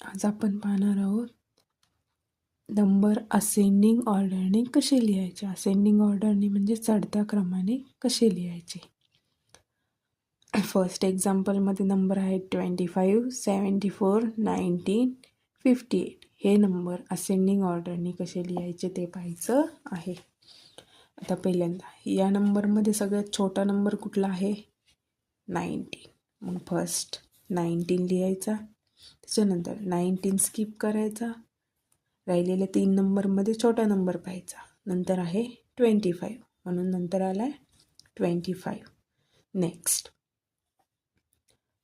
आज आपण पाहणार आहोत नंबर असेंडिंग ऑर्डरने कसे लिहायचे. असेंडिंग ऑर्डरने म्हणजे चढत्या क्रमाने कसे लिहायचे. फर्स्ट एक्झाम्पलमध्ये नंबर आहेत 25, 74, 19, 58. हे नंबर असेंडिंग ऑर्डरने कसे लिहायचे ते पाहायचं आहे. आता पहिल्यांदा या नंबरमध्ये सगळ्यात छोटा नंबर कुठला आहे? 19. मग फर्स्ट 19 लिहायचा, त्याच्यानंतर 19 स्किप करायचा, राहिलेल्या 3 नंबरमध्ये छोटा नंबर पाहायचा. नंतर आहे 25 म्हणून नंतर आला आहे 25. नेक्स्ट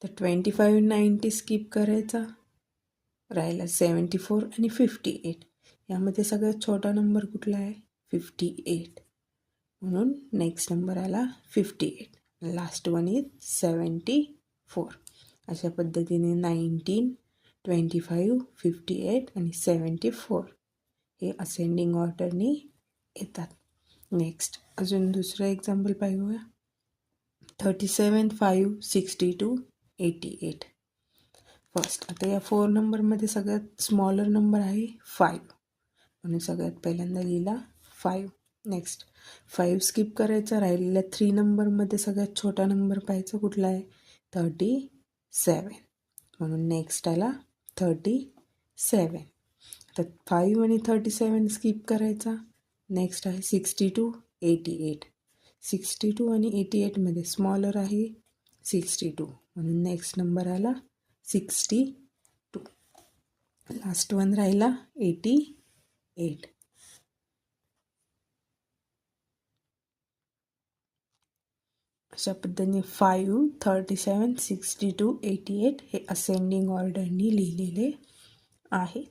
तर 25 90 स्किप करायचा, राहिला 74 आणि 58. यामध्ये सगळ्यात छोटा नंबर कुठला आहे? 58 म्हणून नेक्स्ट नंबर आला 58. Last one is 74. अशा पद्धतीने 19, 25, 58 आणि 74 हे असेंडिंग ऑर्डरने येतात. नेक्स्ट अजून दुसरं एक्झाम्पल पाहूया. 37, 5, 62, 88. फर्स्ट आता या 4 नंबरमध्ये सगळ्यात स्मॉलर नंबर आहे 5 म्हणून सगळ्यात पहिल्यांदा लिहिला 5. नेक्स्ट 5 स्किप करायचा, राहिलेल्या 3 नंबरमध्ये सगळ्यात छोटा नंबर पाहायचा कुठला आहे? 37 म्हणून नेक्स्ट आला 37. तर 5 आणि 37 स्किप करायचा. नेक्स्ट आहे 62, 88. 62 आणि 88मध्ये स्मॉलर आहे 62 म्हणून नेक्स्ट नंबर आला 62. लास्ट वन राहिला 88. अशा पद्धतीने 5, 37, 62, 88 हे असेंडिंग ऑर्डरनी लिहिलेले आहेत.